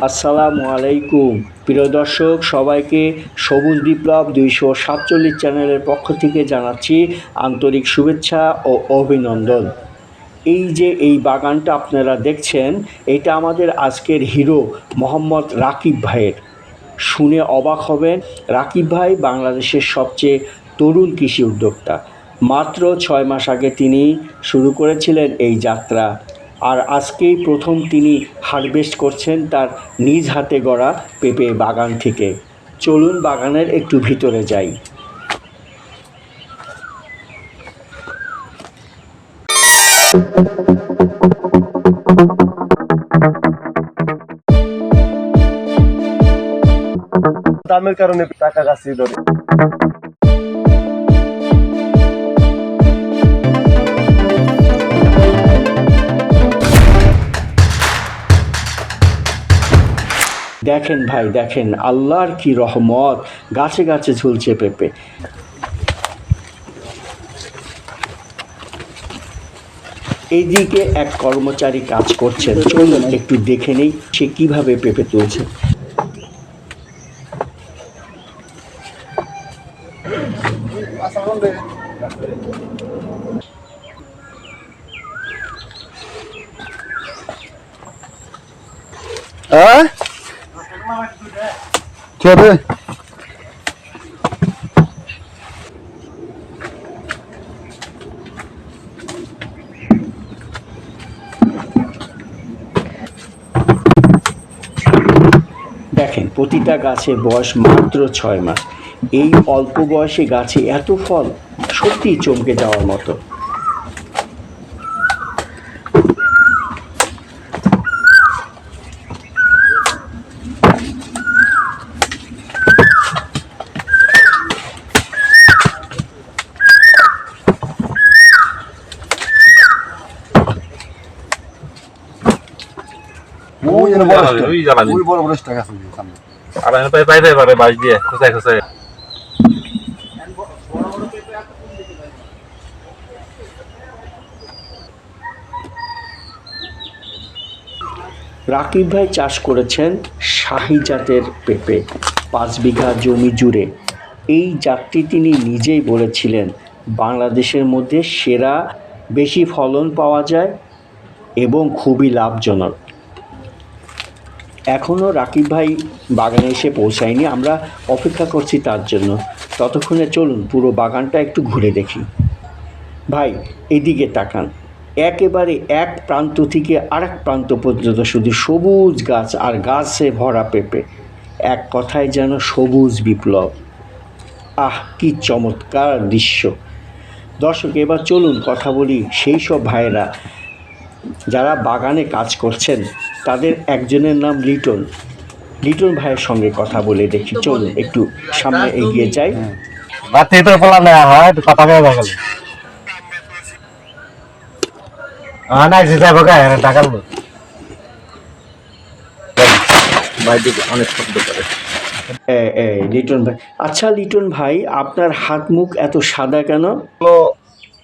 আসসালামু আলাইকুম প্রিয় দর্শক, সবাইকে সবুজ বিপ্লব ২৪৭ চ্যানেলের পক্ষ থেকে জানাচ্ছি আন্তরিক শুভেচ্ছা ও অভিনন্দন। এই বাগানটা আপনারা দেখছেন, এটা আমাদের আজকের হিরো মোহাম্মদ রাকিব ভাইয়ের। শুনে অবাক হবেন, রাকিব ভাই বাংলাদেশের সবচেয়ে তরুণ কৃষি উদ্যোক্তা। মাত্র ৬ মাস আগে তিনি শুরু করেছিলেন এই যাত্রা, আর আজকেই প্রথম তিনি হারভেস্ট করছেন তার নিজ হাতে গড়া পেঁপে বাগান থেকে। চলুন বাগানের একটু ভিতরে যাই। দামের কারণে টাকা গাছি ধরে। দেখেন ভাই, দেখেন আল্লাহর কি রহমত, গাছে গাছে ঝুলছে পেঁপে। এইদিকে এক কর্মচারী কাজ করছেন, চলুন একটু দেখে নেই সে কিভাবে পেঁপে তুলছে। দেখেন প্রতিটা গাছের বয়স মাত্র ৬ মাস। এই অল্প বয়সে গাছে এত ফল, সত্যি চমকে যাওয়ার মতো। রাকিব ভাই চাষ করেছেন শাহী জাতের পেঁপে ৫ বিঘা জমি জুড়ে। এই জাতটি তিনি নিজেই বলেছিলেন বাংলাদেশের মধ্যে সেরা, বেশি ফলন পাওয়া যায় এবং খুবই লাভজনক। এখনও রাকিব ভাই বাগানে এসে পৌঁছায়নি, আমরা অপেক্ষা করছি তার জন্য। ততক্ষণে চলুন পুরো বাগানটা একটু ঘুরে দেখি। ভাই এদিকে তাকান, একেবারে এক প্রান্ত থেকে আরেক প্রান্ত পর্যন্ত শুধু সবুজ গাছ আর গাছে ভরা পেঁপে। এক কথায় যেন সবুজ বিপ্লব। আহ, কি চমৎকার দৃশ্য। দর্শক, এবার চলুন কথা বলি সেই সব ভাইয়েরা যারা বাগানে কাজ করছেন। তাদের একজনের নাম লিটন। লিটন ভাইয়ের সঙ্গে কথা বলে দেখি, চলুন একটু সামনে এগিয়ে যাই। লিটন ভাই, আচ্ছা লিটন ভাই, আপনার হাত মুখ এত সাদা কেন?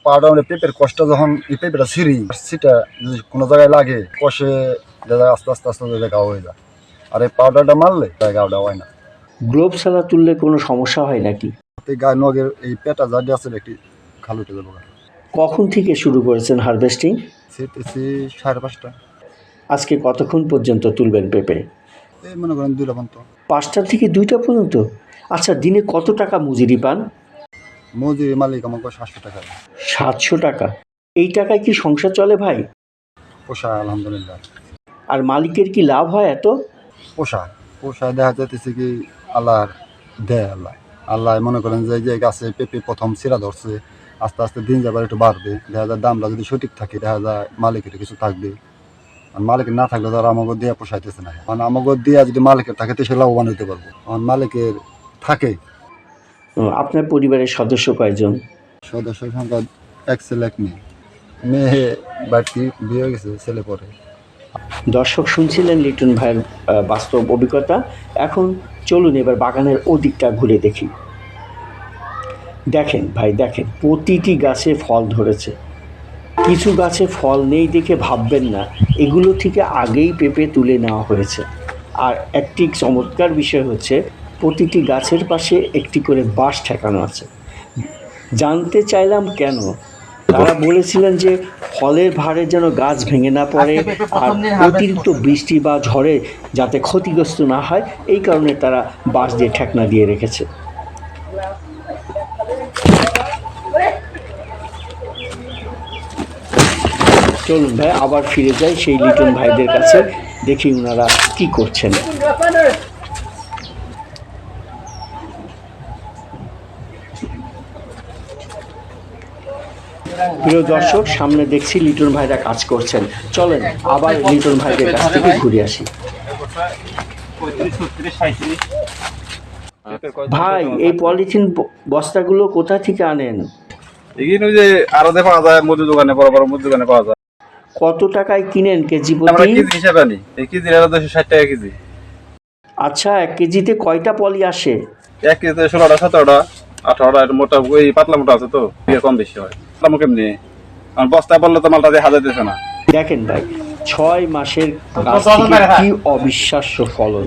পাউডার পেঁপের কষ্ট যখন এই পেঁপেটা ছিঁড়ি, সেটা যদি কোনো জায়গায় লাগে কষে আস্তে আস্তে আস্তে আস্তে গাও হয়ে যায়। আর এই পাউডারটা মারলে গাওটা হয় না। গ্লোভ ছাড়া তুললে কোনো সমস্যা হয় নাকি? গায়ে নগের এই পেটা জাডি আছে একটি খালু উঠে যাবো। কখন থেকে শুরু করেছেন হারভেস্টিং? সেটেছি 5:30। আজকে কতক্ষণ পর্যন্ত তুলবেন পেঁপে? এই মনে করেন 2টা পর্যন্ত। 5টা থেকে 2টা পর্যন্ত? আচ্ছা, দিনে কত টাকা মজুরি পান? মজুরি মালিক আমাকে 700 টাকা। 700 টাকা? এই টাকায় কি সংসার চলে ভাই? পোষায় আলহামদুলিল্লাহ। আর মালিকের কি লাভ হয় এত? পোষায় পোষায় দেখা যাইতেছে কি আল্লাহর দেয়। আল্লাহ মনে করেন যে গাছে পেঁপে প্রথম ছিঁড়া ধরছে, আস্তে আস্তে দিন যাবার একটু বাড়বে, দেখা যায় দামটা যদি সঠিক থাকে দেখা যায় মালিকের কিছু থাকবে। আর মালিকের না থাকলে ধরো আমাকে দিয়ে পোষাইতেছে না। কারণ আমাকে দিয়ে যদি মালিকের থাকে তো সে লাভবান হইতে পারবো। আমার মালিকের থাকে। আপনার পরিবারের সদস্য কয়জন? সদস্যের সংখ্যা 1 ছেলে 1 মেয়ে। মেয়ে বাড়তি বিয়ে হয়ে গেছে, ছেলে পরে। দর্শক শুনছিলেন লিটন ভাইয়ের বাস্তব অভিজ্ঞতা। এখন চলুন এবার বাগানের ওদিকটা ঘুরে দেখি। দেখেন ভাই, দেখেন প্রতিটি গাছে ফল ধরেছে। কিছু গাছে ফল নেই দেখে ভাববেন না এগুলো থেকে আগেই পেঁপে তুলে নেওয়া হয়েছে। আর একটি চমৎকার বিষয় হচ্ছে প্রতিটি গাছের পাশে একটি করে বাঁশ ঠেকানো আছে। জানতে চাইলাম কেন, তারা বলেছিলেন যে ফলের ভারে যেন গাছ ভেঙে না পড়ে আর অতিরিক্ত বৃষ্টি বা ঝড়ে যাতে ক্ষতিগ্রস্ত না হয়, এই কারণে তারা বাঁশ দিয়ে ঠেকনা দিয়ে রেখেছে। চলুন ভাই আবার ফিরে যাই সেই লিটন ভাইদের কাছে, দেখি ওনারা কি করছেন। প্রিয় দর্শক, সামনে দেখছি লিটন ভাইরা কাজ করছেন। চলেন আবার লিটন ভাইদের কাছ থেকে ঘুরে আসি। ভাই, এই পলিথিন বস্তাগুলো কোথা থেকে আনেন? এখানে যে আড়তে পাওয়া যায়, মুদি দোকানে, বড় বড় মুদি দোকানে পাওয়া যায়। কত টাকায় কিনেন কেজি আমরা প্রতি? কেজি হিসাবে আনি, এই কেজি 260 টাকা কেজি। আচ্ছা, 1 কেজিতে কয়টা পলি আসে? 1 কেজিতে 16টা 17টা 18টা, মোটা ওই পাতলা মোটা আছে তো, দিয়ে কম বেশি হয়। দাম কেমনি? কারণ বস্তায় পড়লে তো মালটা দিয়ে হাজার দিতেছে না। দেখেন ভাই, 6 মাসের গাছ থেকে কি অবিশ্বাস্য ফলন।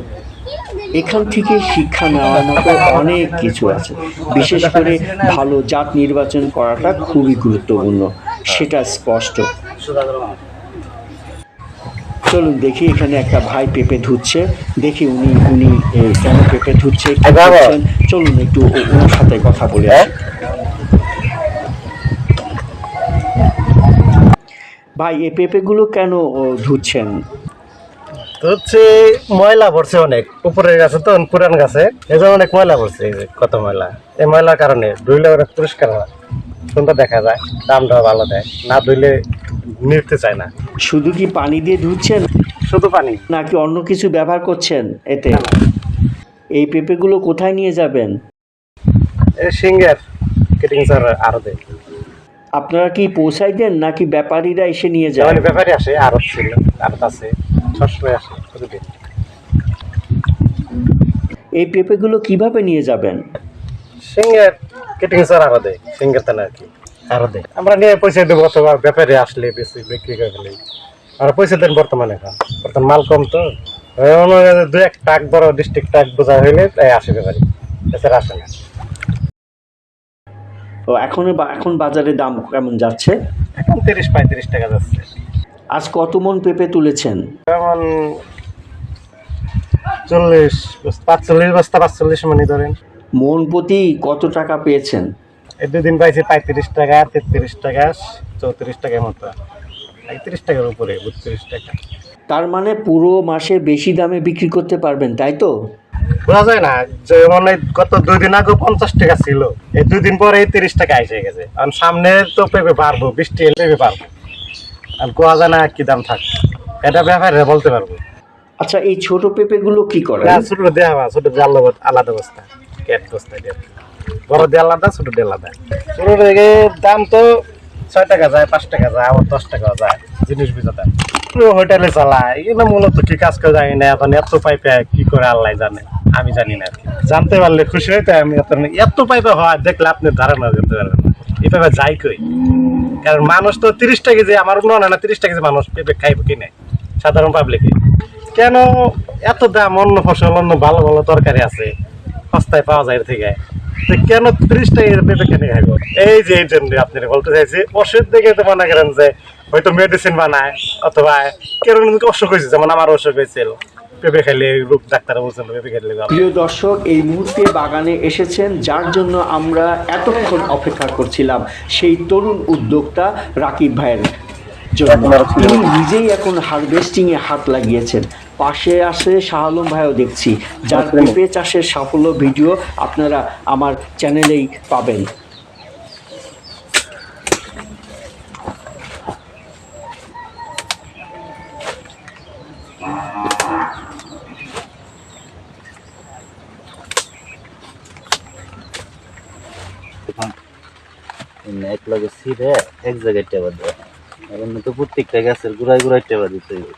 এখান থেকে শিক্ষা নেওয়ার মতো অনেক কিছু আছে। বিশেষ করে ভালো জাত নির্বাচন করাটা খুবই গুরুত্বপূর্ণ, সেটা স্পষ্ট। চলুন দেখি, এখানে একটা ভাই পেঁপে ধুচ্ছে, দেখি উনি কেন পেঁপে ধুচ্ছে, কি করছেন। চলুন একটু ওনার সাথে কথা বলে আসি। ভাই, এই পেঁপেগুলো কেন ধুচ্ছেন? হচ্ছে ময়লা পড়ছে অনেক, উপরের গাছে তো পুরান গাছে, এই জন্য অনেক ময়লা পড়ছে, এই যে কত ময়লা। এই ময়লার কারণে ধুইলে অনেক পরিষ্কার হয়, সুন্দর দেখা যায়, দামটাও ভালো দেয়। না ধুইলে নিতে চায় না। শুধু কি পানি দিয়ে ধুচ্ছেন শুধু পানি নাকি অন্য কিছু ব্যবহার করছেন এতে? এই পেঁপেগুলো কোথায় নিয়ে যাবেন? এই সিঙ্গার কেটিং স্যার আরো দেয়। আপনারা কি পৌঁছাই দেন নাকি ব্যাপারীরা এসে নিয়ে যায়? যেমন ব্যাপারই আসে, আরত ছিল, আরত আছে, সবসময় আসে প্রতিদিন। এই পেঁপেগুলো কিভাবে নিয়ে যাবেন? সিঙ্গার কেটিং স্যার আরো দেয়, সিঙ্গার তানা আর কি আরো দেয়। আমরা নিয়ে পয়সা দেবো, অথবা ব্যাপারে আসলে বেশি বিক্রি করে ফেলি। আমরা পয়সা দেন বর্তমানে, এখন বর্তমান মাল কম তো, 2-1 ট্রাক বড় ডিস্ট্রিক্ট ট্রাক বোঝা হইলে তাই আসে ব্যাপারে, এছাড়া আসে না। ও, এখন বাজারে দাম কেমন যাচ্ছে? এখন 30-35 টাকা যাচ্ছে। আজ কত মন পেঁপে তুলেছেন? যেমন 45 বস্তা, 45 মানে ধরেন। মন প্রতি কত টাকা পেয়েছেন? এই 2 দিন পাইছি 35 টাকা, 33 টাকা, 34 টাকার মতো, 31 টাকার উপরে, 32 টাকা। তার মানে পুরো মাসে বেশি দামে বিক্রি করতে পারবেন, তাই তো? বোঝা যায় না, যে মানে গত 2 দিন আগে 50 টাকা ছিল, এই 2 দিন পরে 30 টাকা এসে গেছে। কারণ সামনে তো পেঁপে পারবো, বৃষ্টি এলে পেঁপে পারবো, আর কোয়া যায় না কি দাম থাক, এটা ব্যাপারে বলতে পারবো। আচ্ছা, এই ছোট পেঁপেগুলো কি করেন? ছোট দেওয়া, ছোট জাল আলাদা বস্তা, ক্যাট বস্তা দিয়ে, বড় দিয়ে আলাদা, ছোট দিয়ে আলাদা। ছোট থেকে দাম তো 6 টাকা যায়, 5 টাকা যায়, আবার 10 টাকা যায়, জিনিস বুঝা দাম। হোটেলে চালায়, এগুলো মূলত কি কাজ করে জানি না, এখন এত পাইপে কি করে আল্লাহ জানে, আমি জানি না আর কি। জানতে পারলে খুশি হইতে আমি। এত পাইপে হয় দেখলে আপনি ধারণা জানতে পারবেন না এই পেঁপে যাই কই। কারণ মানুষ তো 30 টাকা কেজি, আমার মনে হয় না 30 টাকা কেজি মানুষ পেঁপে খাইব কিনে, সাধারণ পাবলিকে। কেন এত দাম? অন্য ফসল, অন্য ভালো ভালো তরকারি আছে, সস্তায় পাওয়া যায় এর থেকে, কেন 30 টাকা পেঁপে কেন খাইব? এই যে এই জন্য আপনারা বলতে চাইছি, ওষুধ দেখে তো মনে করেন যে হয়তো মেডিসিন বানায়, অথবা কেন অসুখ হয়েছে, যেমন আমার অসুখ হয়েছিল, পেঁপে খেলে রোগ ডাক্তার বলছিল পেঁপে খেলে। প্রিয় দর্শক, এই মুহূর্তে বাগানে এসেছেন যার জন্য আমরা এতক্ষণ অপেক্ষা করছিলাম, সেই তরুণ উদ্যোক্তা রাকিব ভাইয়ের জন্য। তিনি নিজেই এখন হারভেস্টিংয়ে হাত লাগিয়েছেন। পাশে আসে শাহ আলম ভাইও দেখছি, যার পেঁপে চাষের সাফল্য ভিডিও আপনারা আমার চ্যানেলেই পাবেন। এক লগে ছিঁড়ে এক জায়গায় টেবা দেয়, এখন তো প্রত্যেকটা গাছের গোড়ায় গোড়ায় টেবা দিতে হবে।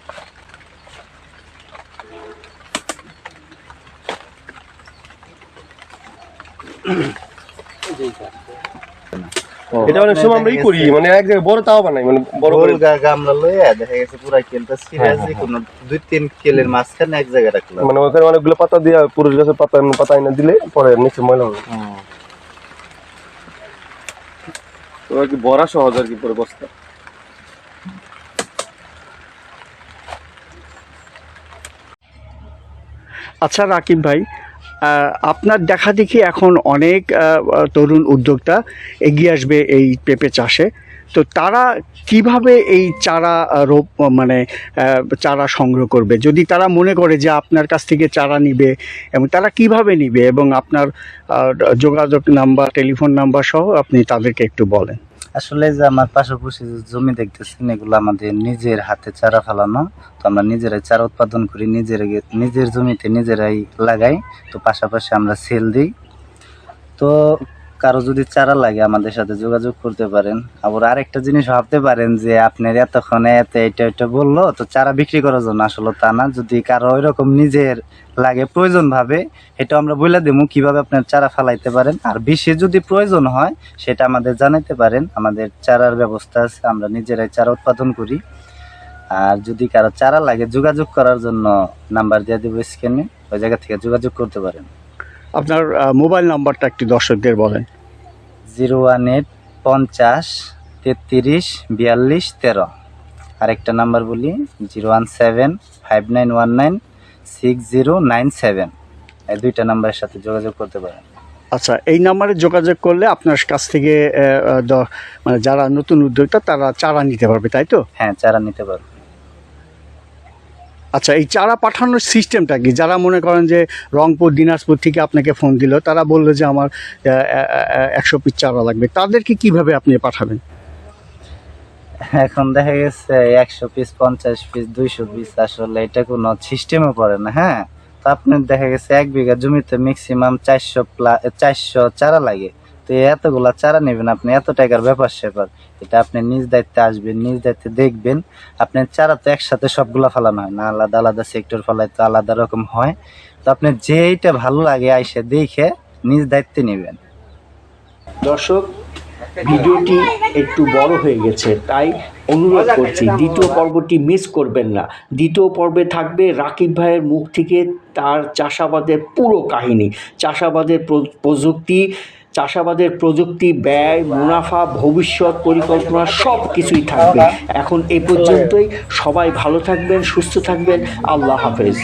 এটা অনেক সময় আমরা করি মানে এক জায়গায় বড় তাও বানাই মানে বড় করে গামলা লইয়া দেখা গেছে পুরা কেলটা সিরিয়াস কোনো 2-3 কেলের মাঝখানে এক জায়গায় রাখলাম মানে ওখানে অনেকগুলো পাতা দিয়ে পুরুষ গাছের পাতা এমন পাতা এনে দিলে পরে নিচে ময়লা হবে তো আর কি বড়া সহজ আর কি পরে বস্তা আচ্ছা রাকিব ভাই, আপনার দেখা দেখি এখন অনেক তরুণ উদ্যোক্তা এগিয়ে আসবে এই পেঁপে চাষে। তো তারা কিভাবে এই চারা মানে চারা সংগ্রহ করবে, যদি তারা মনে করে যে আপনার কাছ থেকে চারা নিবে, এবং তারা কিভাবে নিবে, এবং আপনার যোগাযোগ নাম্বার, টেলিফোন নাম্বার সহ আপনি তাদেরকে একটু বলেন। আসলে যে আমার পাশাপাশি যে জমি দেখতেছেন এগুলো আমাদের নিজের হাতে চারা ফেলানো, তো আমরা নিজেরাই চারা উৎপাদন করি, নিজের জমিতে নিজেরাই লাগাই, তো পাশাপাশি আমরা সেল দিই। তো কারো যদি চারা লাগে আমাদের সাথে যোগাযোগ করতে পারেন। আবার আরেকটা জিনিস ভাবতে পারেন যে আপনার এতক্ষণে এটা বললো তো চারা বিক্রি করার জন্য, আসলে তা না। যদি কারো ওইরকম নিজের লাগে প্রয়োজন ভাবে, এটা আমরা বলে দেবো কিভাবে আপনার চারা ফেলাইতে পারেন। আর বেশি যদি প্রয়োজন হয় সেটা আমাদের জানাইতে পারেন, আমাদের চারার ব্যবস্থা আছে, আমরা নিজেরাই চারা উৎপাদন করি। আর যদি কারো চারা লাগে যোগাযোগ করার জন্য নাম্বার দিয়ে দেবো স্ক্রিনে, ওই জায়গা থেকে যোগাযোগ করতে পারেন। আপনার মোবাইল নাম্বারটা একটু দর্শকদের বলেন। 018 50 33 42 13। আরেকটা নাম্বার বলি 017 5919 6097। এই দুইটা নাম্বারের সাথে যোগাযোগ করতে পারেন। আচ্ছা, এই নাম্বারে যোগাযোগ করলে আপনার কাছ থেকে মানে যারা নতুন উদ্যোক্তা তারা চারা নিতে পারবে, তাই তো? হ্যাঁ, চারা নিতে পারবে। আচ্ছা, এই চারা পাঠানোর সিস্টেমটা কি? যারা মনে করেন যে রংপুর, দিনাজপুর থেকে আপনাকে ফোন দিল, তারা বললো যে আমার 100 পিস চারা লাগবে, তাদেরকে কিভাবে আপনি পাঠাবেন? এখন দেখা গেছে 100 পিস, 50 পিস, 200 পিস, আসলে এটা কোনো সিস্টেমে পড়ে না। হ্যাঁ, তো আপনার দেখা গেছে 1 বিঘা জমিতে ম্যাক্সিমাম 400 চারা লাগে। তো এতগুলা চারা নেবেন আপনি, এত টাকার ব্যাপার স্যাপার, এটা আপনি নিজ দায়িত্বে আসবেন, নিজ দায়িত্বে দেখবেন। আপনার চারা তো একসাথে সবগুলা ফেলানো হয় না, আলাদা আলাদা সেক্টর ফেলাই তো আলাদা রকম হয়। তো আপনি যেইটা ভালো লাগে আইসে দেখে নিজ দায়িত্বে নেবেন। দর্শক, ভিডিওটি একটু বড় হয়ে গেছে, তাই অনুরোধ করছি দ্বিতীয় পর্বটি মিস করবেন না। দ্বিতীয় পর্বে থাকবে রাকিব ভাইয়ের মুখ থেকে তার চাষাবাদের পুরো কাহিনী, চাষাবাদের প্রযুক্তি, ব্যয়, মুনাফা, ভবিষ্যৎ পরিকল্পনা সব কিছুই থাকবে। এখন এই পর্যন্তই। সবাই ভালো থাকবেন, সুস্থ থাকবেন। আল্লাহ হাফেজ।